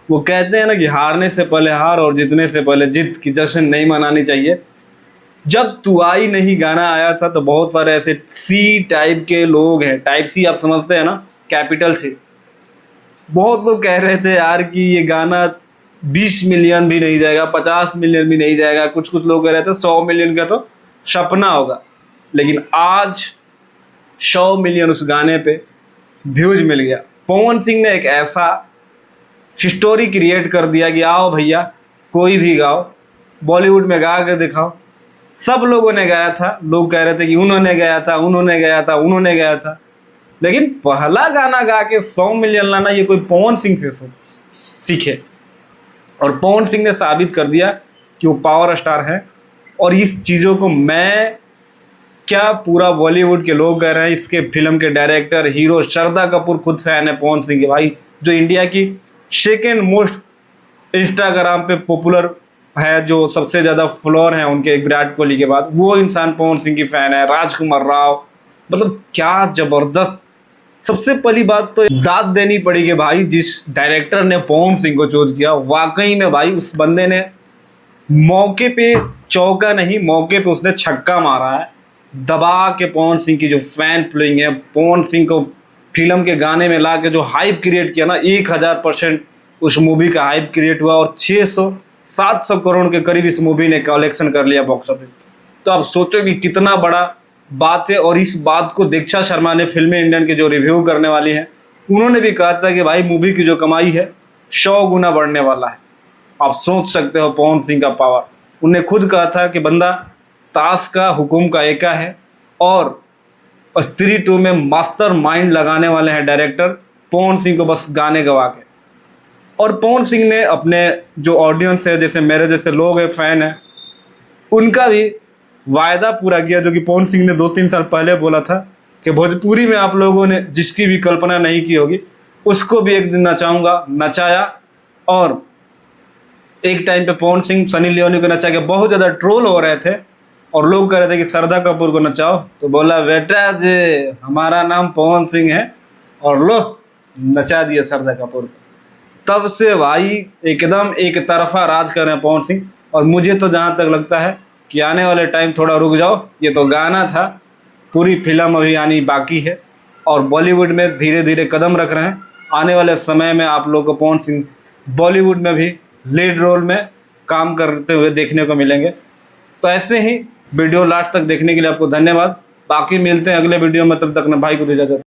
वो कहते हैं ना कि हारने से पहले हार और जीतने से पहले जीत की जश्न नहीं मनानी चाहिए। जब तू आई नहीं गाना आया था तो बहुत सारे ऐसे सी टाइप के लोग हैं, टाइप सी आप समझते हैं ना, कैपिटल से। बहुत लोग कह रहे थे यार कि ये गाना 20 मिलियन भी नहीं जाएगा, 50 मिलियन भी नहीं जाएगा, कुछ कुछ लोग कह रहे थे 100 मिलियन का तो सपना होगा। लेकिन आज 100 मिलियन उस गाने पे व्यूज मिल गया। पवन सिंह ने एक ऐसा स्टोरी क्रिएट कर दिया कि आओ भैया कोई भी गाओ, बॉलीवुड में गा के दिखाओ। सब लोगों ने गाया था, लोग कह रहे थे कि उन्होंने गाया था, उन्होंने गाया था, उन्होंने गाया था। लेकिन पहला गाना गा के 100 मिलियन लाना ये कोई पवन सिंह से सीखे। और पवन सिंह ने साबित कर दिया कि वो पावर स्टार है। और इस चीज़ों को मैं क्या, पूरा बॉलीवुड के लोग कह रहे हैं, इसके फिल्म के डायरेक्टर, हीरो श्रद्धा कपूर खुद फैन है पवन सिंह के भाई, जो इंडिया की सेकेंड मोस्ट इंस्टाग्राम पे पॉपुलर है, जो सबसे ज़्यादा फॉलोअर हैं उनके विराट कोहली के बाद, वो इंसान पवन सिंह की फ़ैन है। राजकुमार राव, मतलब क्या ज़बरदस्त। सबसे पहली बात तो दाद देनी पड़ी कि भाई जिस डायरेक्टर ने पवन सिंह को चूज किया, वाकई में भाई उस बंदे ने मौके पे चौका नहीं, मौके पे उसने छक्का मारा है। दबा के पवन सिंह की जो फैन फॉलोइंग है, पवन सिंह को फिल्म के गाने में ला के जो हाइप क्रिएट किया ना, 1000% उस मूवी का हाइप क्रिएट हुआ। और 600-700 करोड़ के करीब इस मूवी ने कलेक्शन कर लिया बॉक्स ऑफिस। तो आप सोचो कि कितना बड़ा बात है। और इस बात को दीक्षा शर्मा ने, फिल्म इंडियन के जो रिव्यू करने वाली हैं, उन्होंने भी कहा था कि भाई मूवी की जो कमाई है 100 गुना बढ़ने वाला है। आप सोच सकते हो पवन सिंह का पावर। उन्होंने खुद कहा था कि बंदा ताश का हुकुम का एका है और स्त्री 2 में मास्टर माइंड लगाने वाले हैं डायरेक्टर पवन सिंह को, बस गाने गवा के। और पवन सिंह ने अपने जो ऑडियंस है, जैसे मेरे जैसे लोग हैं, फैन हैं, उनका भी वायदा पूरा किया, जो कि पवन सिंह ने 2-3 साल पहले बोला था कि भोजपुरी में आप लोगों ने जिसकी भी कल्पना नहीं की होगी उसको भी एक दिन नचाऊंगा, नचाया। और एक टाइम पे पवन सिंह सनी लियोनी को नचा के बहुत ज़्यादा ट्रोल हो रहे थे और लोग कह रहे थे कि श्रद्धा कपूर को नचाओ, तो बोला बेटा जी हमारा नाम पवन सिंह है, और लो नचा दिया श्रद्धा कपूर को। तब से भाई एकदम एक तरफा राज कर रहे हैं पवन सिंह। और मुझे तो जहाँ तक लगता है कि आने वाले टाइम थोड़ा रुक जाओ, ये तो गाना था, पूरी फिल्म अभी आनी बाकी है। और बॉलीवुड में धीरे धीरे कदम रख रहे हैं। आने वाले समय में आप लोगों को पवन सिंह बॉलीवुड में भी लीड रोल में काम करते हुए देखने को मिलेंगे। तो ऐसे ही वीडियो लास्ट तक देखने के लिए आपको धन्यवाद। बाकी मिलते हैं अगले वीडियो में, तब तक ना भाई को इजाजत।